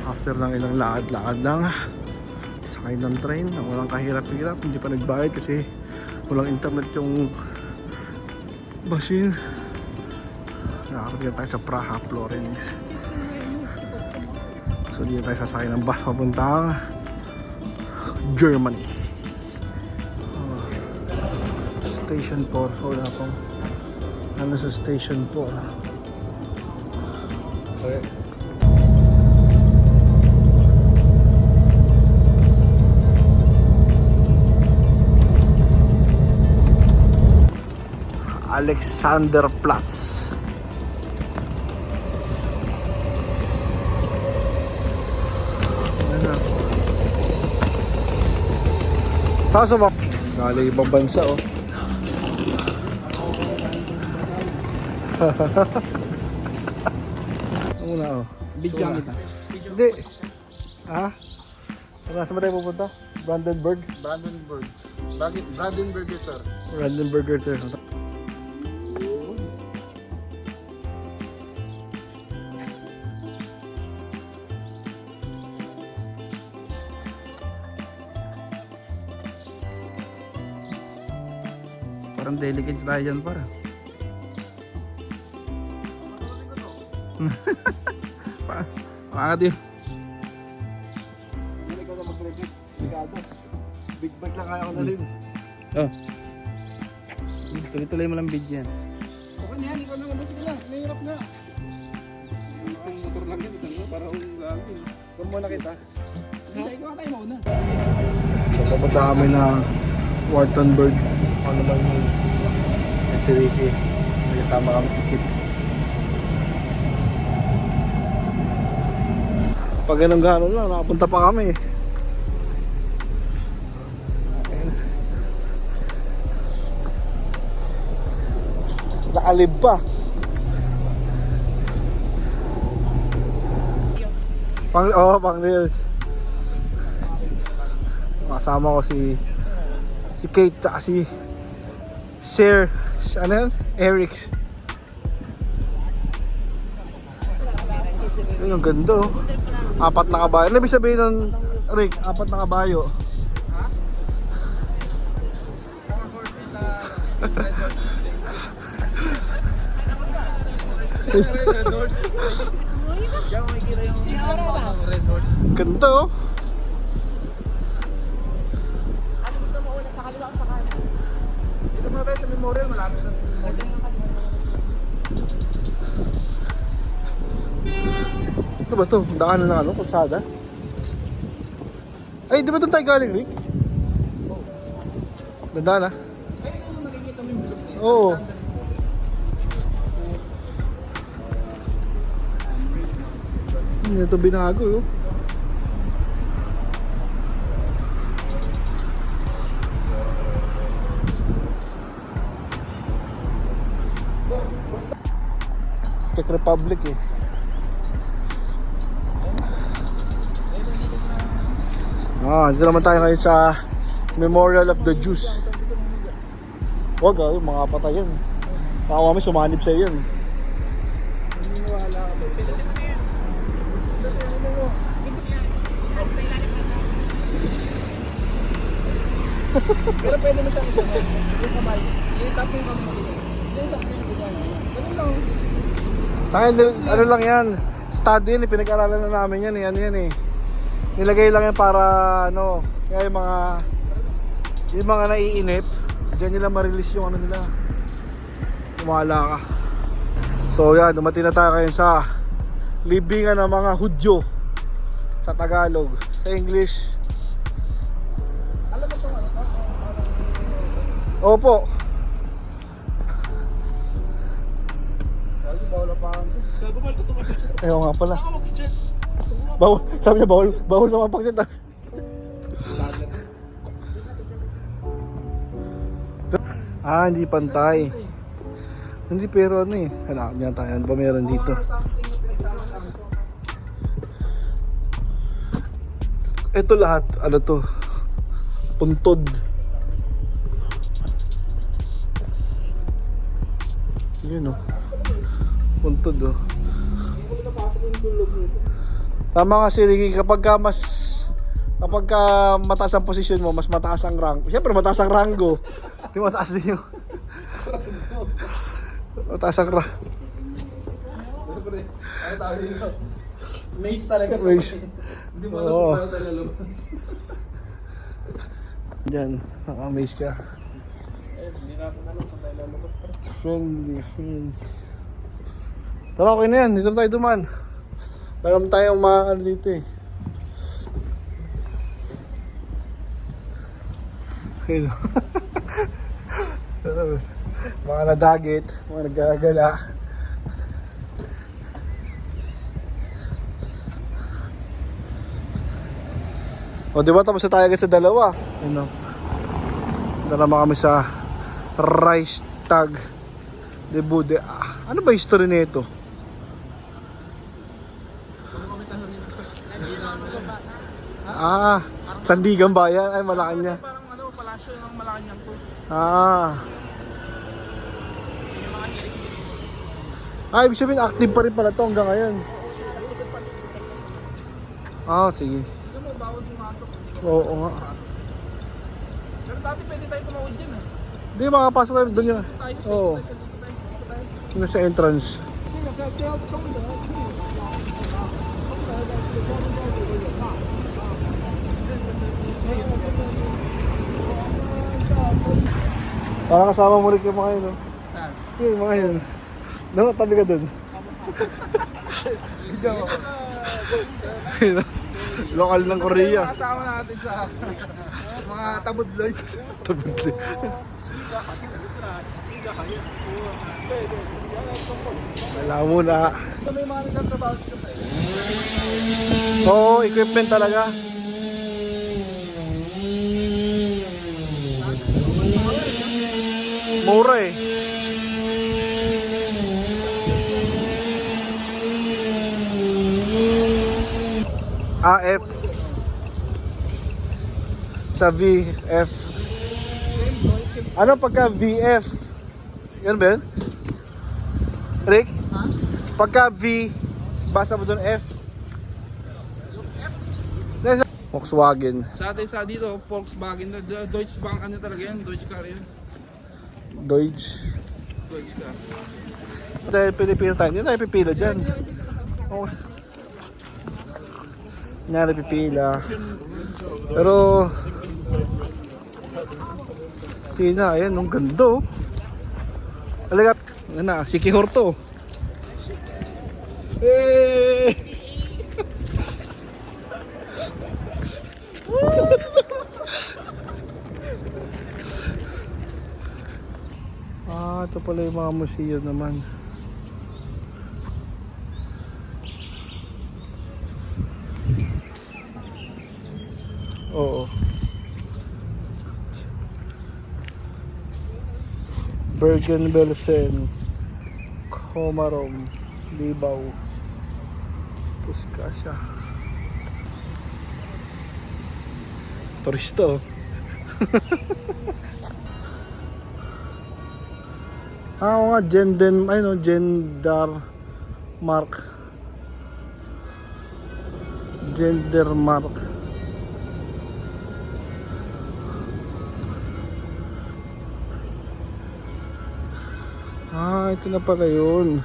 After ng ilang lakad-lakad lang, sakay ng train na walang kahirap-hirap. Hindi pa nagbayad kasi walang internet yung machine. Nakakarating tayo sa Praha, Florence. So dito tayo sasakay ng bus papuntang Germany. Station 4. Wala pang ano sa Station 4. Okay. Alexanderplatz. Saan ba? Galing ibang bansa oh. Ano na oh? Bigyan kita. Hindi. Ha? Saan ba tayo pupunta? Brandenburg? Brandenburg. Bakit Brandenburg ito? Brandenburger ito. Parang delicates tayo dyan para. Pangat yun. Hindi ko na mag-repeat. Ligado. Big bag lang kaya ko nalim. Oh. Tuloy-tuloy mo lang video yan. Okay na yan, ikaw na nga. Sige lang, mahirap na. Yung motor lang yan, ito para kung gagawin. Kung muna kita. Sige, ikaw tayo mauna. So papunta kami na Wartenburg. Ano naman yun? Yan si Ricky. May kasama kami si Kit. Pag ganun gano'n lang, nakapunta pa kami. Nakalib pa. Pang reels. Kasama ko si Kate at si Sir, ano yun? Eric. Yun, ang ganda oh. 4 na kabayo. Ano ibig sabihin nun, Rick? 4 na kabayo. Red Horse. Diyan mo makikita yung Red Horse. Ganda oh. Ano gusto mo una, sa kaliwa o sa kanan? Dito muna tayo sa memorial, malapit na sa memorial. Ano ba to? Daanan na ano? Kusada? Ay, di ba doon tayo galing, Rick? Ganda na. Ay, kung nakikita mo yung bilog na yun. Oo. Ito binago yun. Czech Republic eh. Dito naman tayo ngayon sa Memorial of the Jews. Wag ah, mga patay yun. Baka kami sumanib sa'yo yun. Naniniwala ka ba? Pero pwede mo siyang isang yung kamay. Yung tap yung kamay mo ganyan. Yung isang ganyan ganyan. Ganun lang. Tayo, ano lang yan, study yun eh, pinag-aralan na namin yan eh, ano yan eh. Nilagay lang yan para ano, kaya yung mga naiinip, dyan nila ma-release yung ano nila. Kumala ka. So yan, dumating na tayo ngayon sa libingan ng mga Hudyo sa Tagalog. Sa English, Alam mo ito ano? opo. Bawal ang pangan ko. Gago mal ko tumapit siya sa Ayaw nga pala. ako mag-chat. Bawal, sabi niya bawal naman pagkita. Hindi pantay. Hindi pero ano eh. Hanap niya tayo. Ano ba meron dito? Ito lahat, ano to? Puntod. Yun oh. Puntod oh. Hindi ko napasok yung dulog nito. Tama nga si Ricky, kapag ka mataas ang posisyon mo, mas mataas ang rank. Siyempre mataas ang rango. Di mataas din yung mataas ang rank. Siyempre, ano tawag dito? Maze talaga. Maze. Hindi mo alam Oo. kung paano tayo lalabas. Diyan, naka-amaze ka. Hindi natin alam kung tayo lalabas. Friendly, friend. Tara, okay na yan. Dito na tayo duman. Meron tayong ano dito eh. Ayun. Mga nadagit, mga nagagala. O diba tapos na tayo agad sa dalawa. Ayun o. Punta naman kami sa Reichstag de Bude. Ano ba history nito? Sandigan Bayan. Ay, Malacanang. Parang ano, palasyo ng Malacanang to. Ibig sabihin active pa rin pala to hanggang ngayon. Sige. Hindi mo, bawal pumasok. Oo nga. Pero dati pwede tayo tumawid dyan ah. Hindi, makapasok tayo doon yun. Tayo sa Oo. sa dito tayo. Yung sa entrance. Para kasama mo rin yung mga yun, no? Saan? Yung mga yun. No, tabi ka dun. Lokal ng Korea. Kasama natin sa mga tabudloy. Tabudli. Wala muna. May mga nagtatrabaho dito tayo. Oo, equipment talaga. Mura eh. AF sa VF. Ano pagka VF? Yan ba yun? Rick? Pagka V, basa mo doon F. Volkswagen. Sa atin sa dito, Volkswagen, Deutsche Bank, ano talaga yan? Deutsche car yun. Deutsch. Deutsche car. Dahil Pilipino tayo, hindi tayo pipila dyan. Oh. Hindi pipila. Pero Tina, ayan, ang ganda oh. Talaga, ano, si Kihorto. Eh! Ito pala yung mga museo naman. Oo. Bergen-Belsen, Komarom, Libau, Puskasya. Turista oh. Oo nga, Gendermark. Ito na pala yun.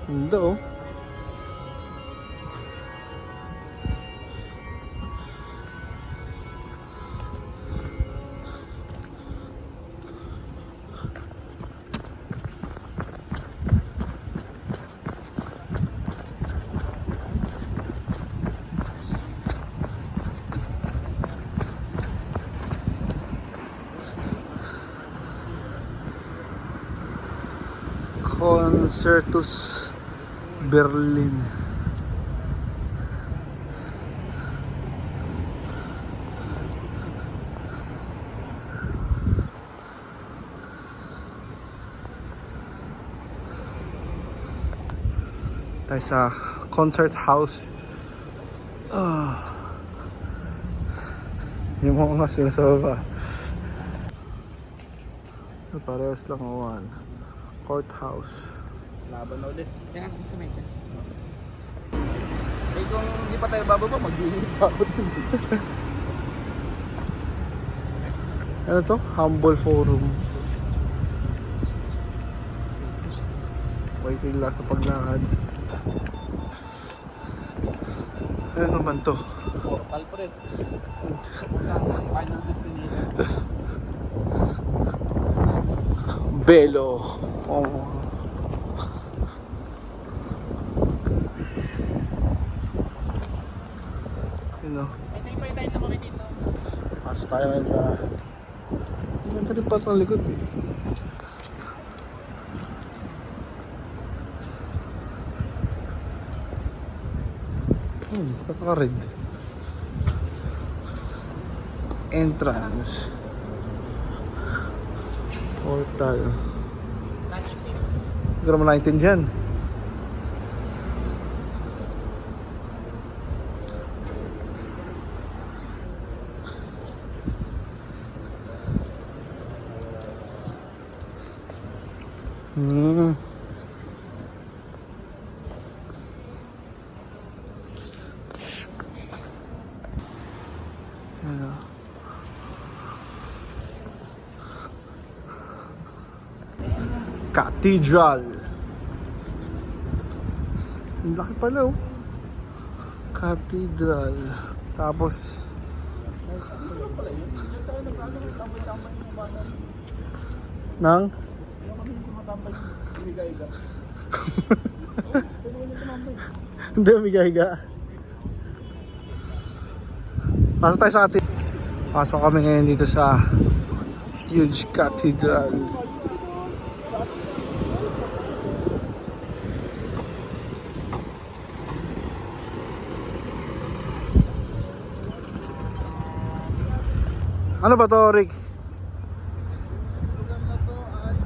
Hindi oh. Concertus Berlin. Tayo sa concert house Yung mga ngas yun sa baba. Parehas lang uwan. Courthouse. Laban na ulit. Kaya ako sa may test. Eh kung hindi pa tayo bababa, mag-iinit pa ako din. Ano to? Humble Forum. Waiting lang sa paglakad. Ano naman to? Portal pa rin. Puntang final destination. Belo. Oh. You know, May tayo tayo na kami dito. pasok tayo ngayon sa... Ganda rin pala ng likod eh. Kapaka-red. Entrance. Portal. Touchscreen. Hindi ko naman naintindihan. Ano? Cathedral. Ang laki pala oh. Cathedral. Tapos nang Liga-iga. hindi umiga-higa. Pasok tayo sa atin. Pasok kami ngayon dito sa huge cathedral. Ano ba to, Rick? Lugar na to ay...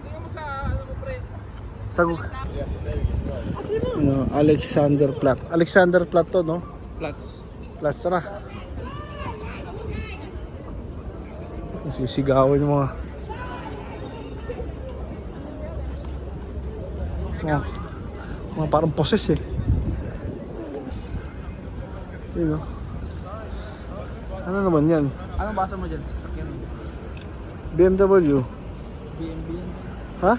Tingnan mo sa ano mo pre. Tag- ano, Alexander Platt. Alexander Platt to, no? Plats. Platt, tara. Sisigawan yung mga parang poses eh. Yun, no? Ano naman yan? Anong basa mo dyan? Sakyan mo. BMW. BNB yan. Ha?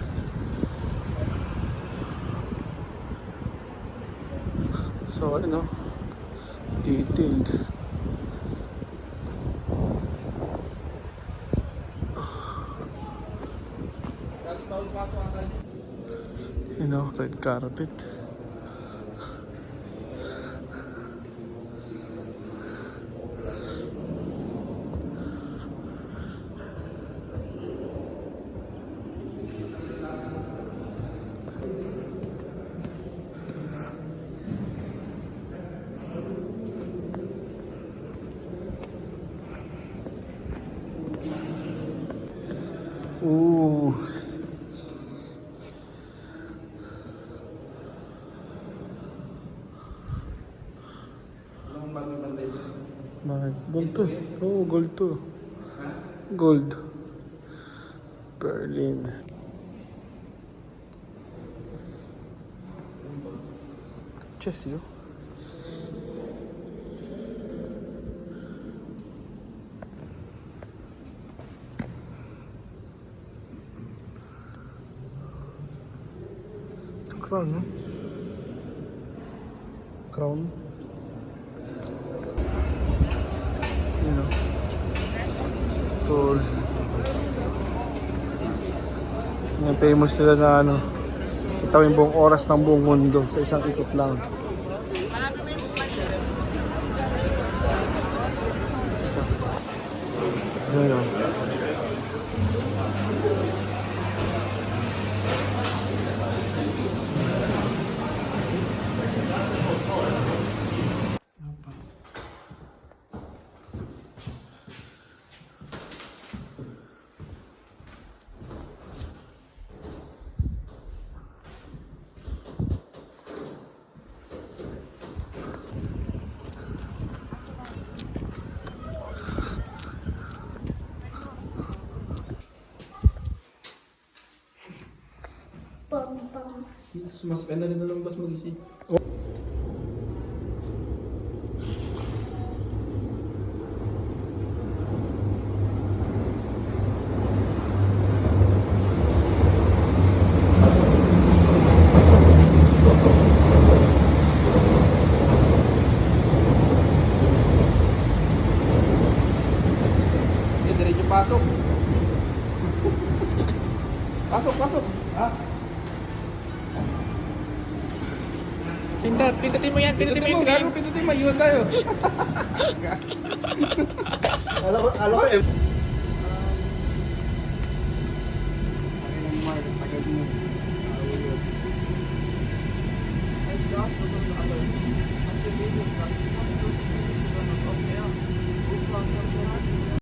So, ano? Detailed. Lagi bawal pasok ang kanya. You know, red carpet. Ooh. Anong bagong bantay dyan? Bakit? Gold to. Oo, gold to. Gold. Berlin. Chess yun. Crown, no? Crown. You know. Tools. Yung famous nila na ano. Kita mo yung buong oras ng buong mundo sa isang ikot lang. Malapit mo yung bukas. Ayun, oh. Mas ganda nito ng bus mag-isip. Diretso pasok. Pasok. Ah. Pindutin mo yan, pindutin mo yung green. Pindutin mo, iwan tayo. Alam ko eh. Nice job. After video,